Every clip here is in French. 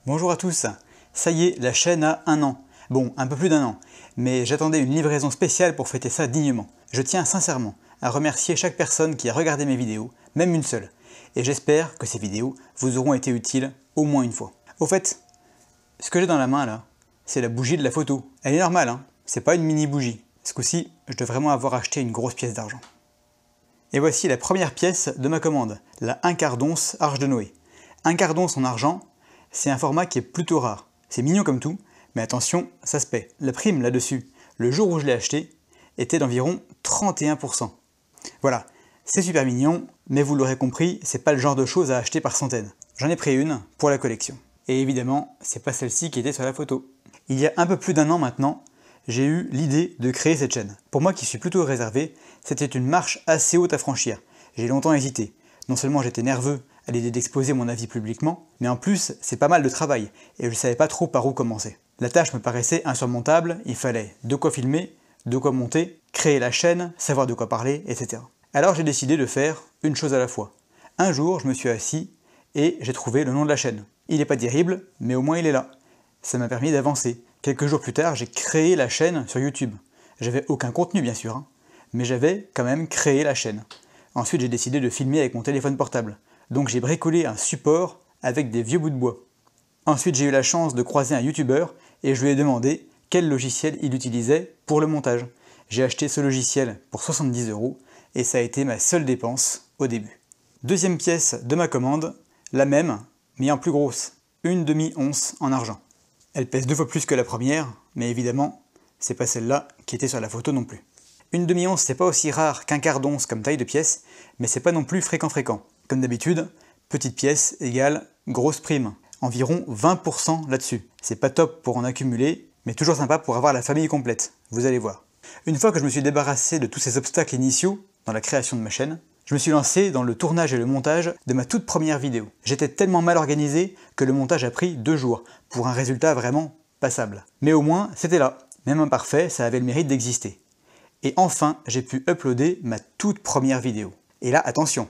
Bonjour à tous, ça y est, la chaîne a 1 an. Bon, un peu plus d'1 an, mais j'attendais une livraison spéciale pour fêter ça dignement. Je tiens sincèrement à remercier chaque personne qui a regardé mes vidéos, même une seule. Et j'espère que ces vidéos vous auront été utiles au moins une fois. Au fait, ce que j'ai dans la main là, c'est la bougie de la photo. Elle est normale, hein, c'est pas une mini bougie. Ce coup-ci, je dois vraiment avoir acheté une grosse pièce d'argent. Et voici la première pièce de ma commande, la 1/4 d'once Arche de Noé. 1/4 d'once en argent, c'est un format qui est plutôt rare. C'est mignon comme tout, mais attention, ça se paie. La prime là-dessus, le jour où je l'ai acheté, était d'environ 31%. Voilà, c'est super mignon, mais vous l'aurez compris, c'est pas le genre de choses à acheter par centaines. J'en ai pris une pour la collection. Et évidemment, c'est pas celle-ci qui était sur la photo. Il y a un peu plus d'1 an maintenant, j'ai eu l'idée de créer cette chaîne. Pour moi qui suis plutôt réservé, c'était une marche assez haute à franchir. J'ai longtemps hésité. Non seulement j'étais nerveux à l'idée d'exposer mon avis publiquement, mais en plus c'est pas mal de travail, et je savais pas trop par où commencer. La tâche me paraissait insurmontable, il fallait de quoi filmer, de quoi monter, créer la chaîne, savoir de quoi parler, etc. Alors j'ai décidé de faire une chose à la fois. Un jour, je me suis assis et j'ai trouvé le nom de la chaîne. Il n'est pas terrible, mais au moins il est là. Ça m'a permis d'avancer. Quelques jours plus tard, j'ai créé la chaîne sur YouTube. J'avais aucun contenu bien sûr, hein, mais j'avais quand même créé la chaîne. Ensuite, j'ai décidé de filmer avec mon téléphone portable. Donc j'ai bricolé un support avec des vieux bouts de bois. Ensuite, j'ai eu la chance de croiser un youtubeur et je lui ai demandé quel logiciel il utilisait pour le montage. J'ai acheté ce logiciel pour 70 € et ça a été ma seule dépense au début. Deuxième pièce de ma commande, la même, mais en plus grosse, une demi-once en argent. Elle pèse 2 fois plus que la première, mais évidemment, c'est pas celle-là qui était sur la photo non plus. Une demi-once, c'est pas aussi rare qu'1/4 d'once comme taille de pièce, mais c'est pas non plus fréquent. Comme d'habitude, petite pièce égale grosse prime. Environ 20% là-dessus. C'est pas top pour en accumuler, mais toujours sympa pour avoir la famille complète. Vous allez voir. Une fois que je me suis débarrassé de tous ces obstacles initiaux dans la création de ma chaîne, je me suis lancé dans le tournage et le montage de ma toute première vidéo. J'étais tellement mal organisé que le montage a pris 2 jours, pour un résultat vraiment passable. Mais au moins, c'était là. Même imparfait, ça avait le mérite d'exister. Et enfin, j'ai pu uploader ma toute première vidéo. Et là, attention,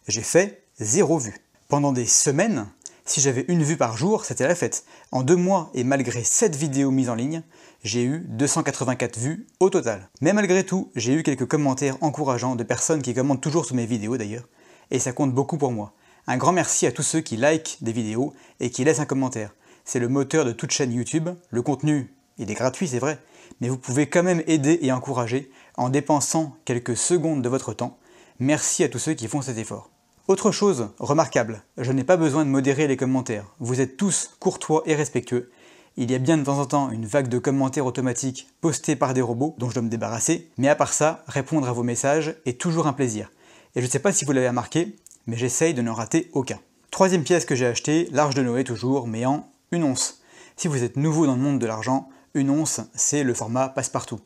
j'ai fait 0 vue. Pendant des semaines, si j'avais une vue par jour, c'était la fête. En 2 mois, et malgré 7 vidéos mises en ligne, j'ai eu 284 vues au total. Mais malgré tout, j'ai eu quelques commentaires encourageants de personnes qui commentent toujours sous mes vidéos d'ailleurs, et ça compte beaucoup pour moi. Un grand merci à tous ceux qui likent des vidéos et qui laissent un commentaire. C'est le moteur de toute chaîne YouTube. Le contenu, il est gratuit, c'est vrai, mais vous pouvez quand même aider et encourager en dépensant quelques secondes de votre temps. Merci à tous ceux qui font cet effort. Autre chose remarquable, je n'ai pas besoin de modérer les commentaires. Vous êtes tous courtois et respectueux. Il y a bien de temps en temps une vague de commentaires automatiques postés par des robots dont je dois me débarrasser, mais à part ça, répondre à vos messages est toujours un plaisir. Et je ne sais pas si vous l'avez remarqué, mais j'essaye de n'en rater aucun. Troisième pièce que j'ai achetée, l'Arche de Noé toujours, mais en 1 once. Si vous êtes nouveau dans le monde de l'argent, 1 once, c'est le format passe-partout.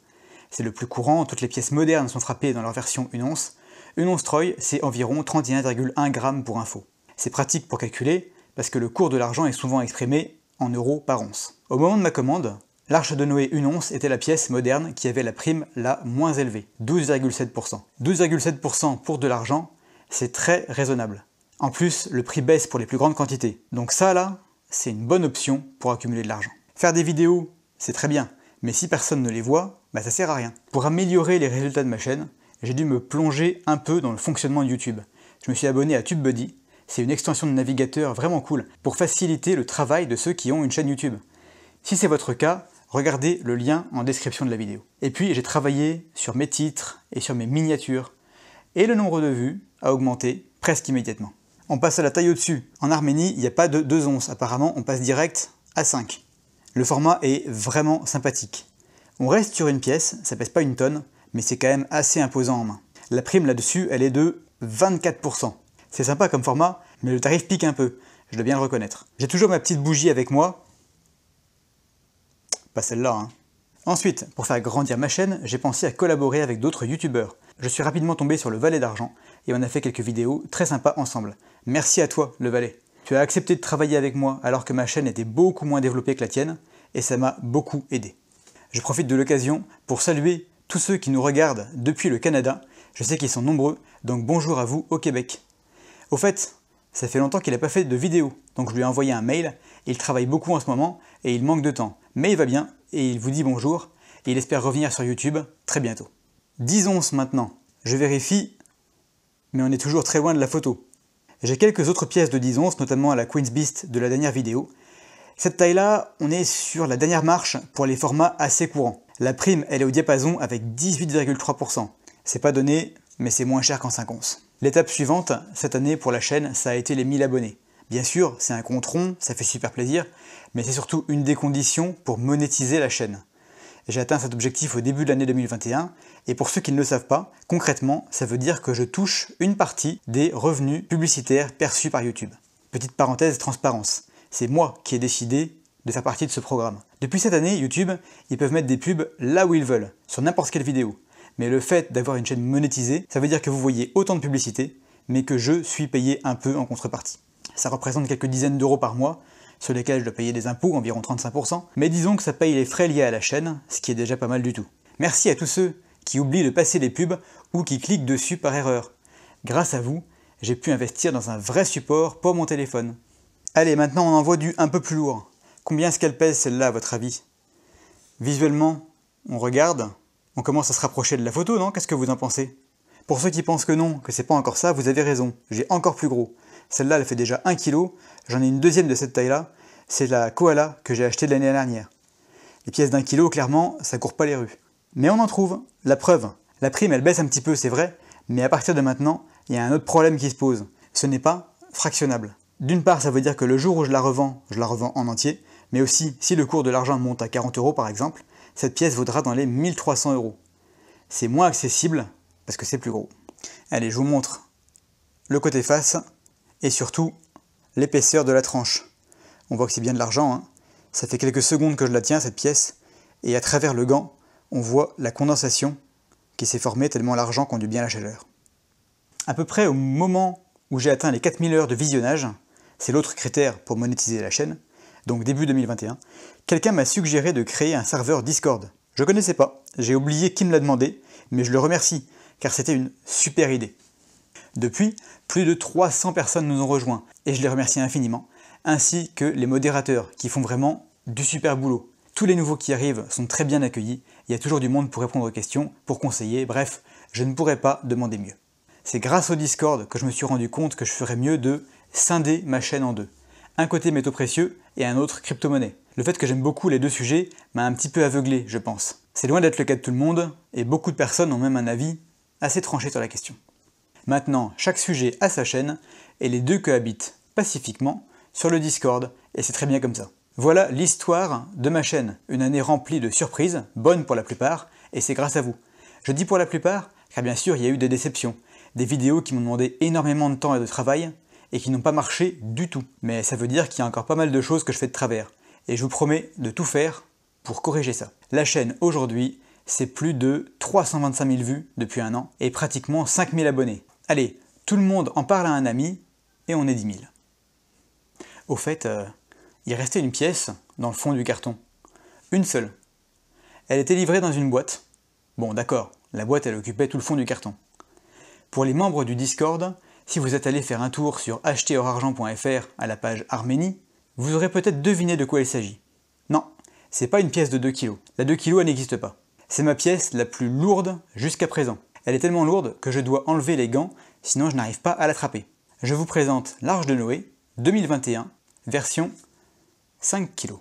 C'est le plus courant, toutes les pièces modernes sont frappées dans leur version 1 once. 1 once Troy, c'est environ 31,1 g pour info. C'est pratique pour calculer, parce que le cours de l'argent est souvent exprimé en euros par once. Au moment de ma commande, l'Arche de Noé 1 once était la pièce moderne qui avait la prime la moins élevée, 12,7%. 12,7% pour de l'argent, c'est très raisonnable. En plus, le prix baisse pour les plus grandes quantités. Donc ça là, c'est une bonne option pour accumuler de l'argent. Faire des vidéos, c'est très bien, mais si personne ne les voit, ça sert à rien. Pour améliorer les résultats de ma chaîne, j'ai dû me plonger un peu dans le fonctionnement de YouTube. Je me suis abonné à TubeBuddy, c'est une extension de navigateur vraiment cool pour faciliter le travail de ceux qui ont une chaîne YouTube. Si c'est votre cas, regardez le lien en description de la vidéo. Et puis j'ai travaillé sur mes titres et sur mes miniatures, et le nombre de vues a augmenté presque immédiatement. On passe à la taille au-dessus. En Arménie, il n'y a pas de 2 onces, apparemment on passe direct à 5. Le format est vraiment sympathique. On reste sur une pièce, ça pèse pas une tonne, mais c'est quand même assez imposant en main. La prime là-dessus, elle est de 24%. C'est sympa comme format, mais le tarif pique un peu, je dois bien le reconnaître. J'ai toujours ma petite bougie avec moi. Pas celle-là, hein. Ensuite, pour faire grandir ma chaîne, j'ai pensé à collaborer avec d'autres youtubeurs. Je suis rapidement tombé sur le Valet d'Argent, et on a fait quelques vidéos très sympas ensemble. Merci à toi, le Valet. Tu as accepté de travailler avec moi alors que ma chaîne était beaucoup moins développée que la tienne, et ça m'a beaucoup aidé. Je profite de l'occasion pour saluer tous ceux qui nous regardent depuis le Canada. Je sais qu'ils sont nombreux, donc bonjour à vous au Québec. Au fait, Ça fait longtemps qu'il n'a pas fait de vidéo, donc je lui ai envoyé un mail, il travaille beaucoup en ce moment et il manque de temps. Mais il va bien et il vous dit bonjour et il espère revenir sur YouTube très bientôt. 10 onces maintenant, je vérifie, mais on est toujours très loin de la photo. J'ai quelques autres pièces de 10 onces, notamment à la Queen's Beast de la dernière vidéo. Cette taille-là, on est sur la dernière marche pour les formats assez courants. La prime, elle est au diapason avec 18,3%. C'est pas donné, mais c'est moins cher qu'en 5 onces. L'étape suivante, cette année pour la chaîne, ça a été les 1000 abonnés. Bien sûr, c'est un compte rond, ça fait super plaisir, mais c'est surtout une des conditions pour monétiser la chaîne. J'ai atteint cet objectif au début de l'année 2021, et pour ceux qui ne le savent pas, concrètement, ça veut dire que je touche une partie des revenus publicitaires perçus par YouTube. Petite parenthèse transparence, c'est moi qui ai décidé de faire partie de ce programme. Depuis cette année, YouTube, ils peuvent mettre des pubs là où ils veulent, sur n'importe quelle vidéo. Mais le fait d'avoir une chaîne monétisée, ça veut dire que vous voyez autant de publicité, mais que je suis payé un peu en contrepartie. Ça représente quelques dizaines d'euros par mois, sur lesquels je dois payer des impôts, environ 35%, mais disons que ça paye les frais liés à la chaîne, ce qui est déjà pas mal du tout. Merci à tous ceux qui oublient de passer les pubs ou qui cliquent dessus par erreur. Grâce à vous, j'ai pu investir dans un vrai support pour mon téléphone. Allez, maintenant on envoie du un peu plus lourd. Combien est-ce qu'elle pèse celle-là à votre avis? Visuellement, on regarde, on commence à se rapprocher de la photo, non? Qu'est-ce que vous en pensez? Pour ceux qui pensent que non, que c'est pas encore ça, vous avez raison, j'ai encore plus gros. Celle-là, elle fait déjà 1 kg, j'en ai une deuxième de cette taille-là, c'est la Koala que j'ai achetée l'année dernière. Les pièces d'1 kg, clairement, ça court pas les rues. Mais on en trouve, la preuve. La prime, elle baisse un petit peu, c'est vrai, mais à partir de maintenant, il y a un autre problème qui se pose. Ce n'est pas fractionnable. D'une part, ça veut dire que le jour où je la revends en entier, mais aussi, si le cours de l'argent monte à 40 € par exemple, cette pièce vaudra dans les 1300 €. C'est moins accessible, parce que c'est plus gros. Allez, je vous montre le côté face, et surtout, l'épaisseur de la tranche. On voit que c'est bien de l'argent, hein. Ça fait quelques secondes que je la tiens, cette pièce, et à travers le gant, on voit la condensation qui s'est formée tellement l'argent conduit bien la chaleur. À peu près au moment où j'ai atteint les 4000 heures de visionnage, c'est l'autre critère pour monétiser la chaîne, donc début 2021, quelqu'un m'a suggéré de créer un serveur Discord. Je ne connaissais pas, j'ai oublié qui me l'a demandé, mais je le remercie, car c'était une super idée. Depuis, plus de 300 personnes nous ont rejoints, et je les remercie infiniment, ainsi que les modérateurs, qui font vraiment du super boulot. Tous les nouveaux qui arrivent sont très bien accueillis, il y a toujours du monde pour répondre aux questions, pour conseiller, bref, je ne pourrais pas demander mieux. C'est grâce au Discord que je me suis rendu compte que je ferais mieux de scinder ma chaîne en deux. Un côté métaux précieux et un autre crypto-monnaie. Le fait que j'aime beaucoup les deux sujets m'a un petit peu aveuglé, je pense. C'est loin d'être le cas de tout le monde, et beaucoup de personnes ont même un avis assez tranché sur la question. Maintenant, chaque sujet a sa chaîne, et les deux cohabitent pacifiquement sur le Discord, et c'est très bien comme ça. Voilà l'histoire de ma chaîne, une année remplie de surprises, bonnes pour la plupart, et c'est grâce à vous. Je dis pour la plupart, car bien sûr il y a eu des déceptions, des vidéos qui m'ont demandé énormément de temps et de travail, et qui n'ont pas marché du tout. Mais ça veut dire qu'il y a encore pas mal de choses que je fais de travers, et je vous promets de tout faire pour corriger ça. La chaîne aujourd'hui, c'est plus de 325 000 vues depuis un an, et pratiquement 5 000 abonnés. Allez, tout le monde en parle à un ami, et on est 10 000. Au fait, il restait une pièce dans le fond du carton. Une seule. Elle était livrée dans une boîte. Bon, d'accord, la boîte elle occupait tout le fond du carton. Pour les membres du Discord, si vous êtes allé faire un tour sur acheterhorargent.fr à la page Arménie, vous aurez peut-être deviné de quoi il s'agit. Non, c'est pas une pièce de 2 kg. La 2 kg elle n'existe pas. C'est ma pièce la plus lourde jusqu'à présent. Elle est tellement lourde que je dois enlever les gants, sinon je n'arrive pas à l'attraper. Je vous présente l'Arche de Noé 2021, version 5 kg.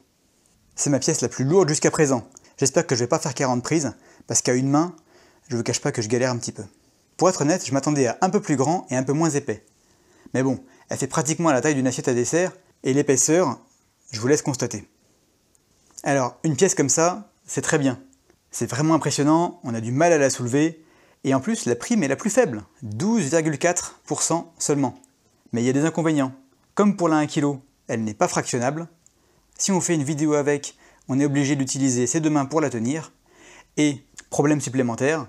C'est ma pièce la plus lourde jusqu'à présent. J'espère que je vais pas faire 40 prises, parce qu'à une main, je vous cache pas que je galère un petit peu. Pour être honnête, je m'attendais à un peu plus grand et un peu moins épais. Mais bon, elle fait pratiquement la taille d'une assiette à dessert, et l'épaisseur, je vous laisse constater. Alors, une pièce comme ça, c'est très bien. C'est vraiment impressionnant, on a du mal à la soulever, et en plus, la prime est la plus faible, 12,4% seulement. Mais il y a des inconvénients. Comme pour la 1 kg, elle n'est pas fractionnable. Si on fait une vidéo avec, on est obligé d'utiliser ses deux mains pour la tenir. Et, problème supplémentaire,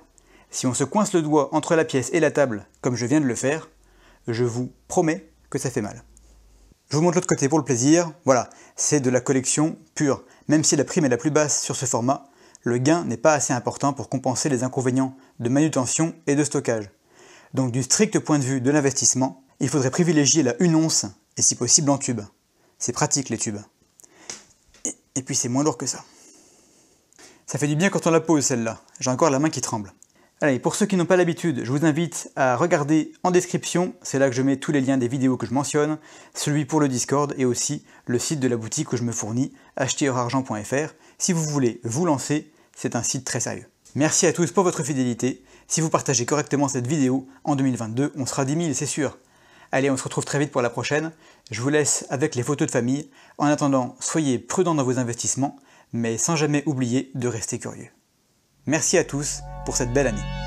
si on se coince le doigt entre la pièce et la table, comme je viens de le faire, je vous promets que ça fait mal. Je vous montre l'autre côté pour le plaisir. Voilà, c'est de la collection pure. Même si la prime est la plus basse sur ce format, le gain n'est pas assez important pour compenser les inconvénients de manutention et de stockage. Donc du strict point de vue de l'investissement, Il faudrait privilégier la 1 once et si possible en tube. C'est pratique les tubes. Et puis c'est moins lourd que ça. Ça fait du bien quand on la pose celle-là, j'ai encore la main qui tremble. Allez, pour ceux qui n'ont pas l'habitude, je vous invite à regarder en description, c'est là que je mets tous les liens des vidéos que je mentionne, celui pour le Discord et aussi le site de la boutique où je me fournis, acheteurargent.fr. Si vous voulez vous lancer, c'est un site très sérieux. Merci à tous pour votre fidélité. Si vous partagez correctement cette vidéo, en 2022, on sera 10 000, c'est sûr. Allez, on se retrouve très vite pour la prochaine. Je vous laisse avec les photos de famille. En attendant, soyez prudents dans vos investissements, mais sans jamais oublier de rester curieux. Merci à tous pour cette belle année.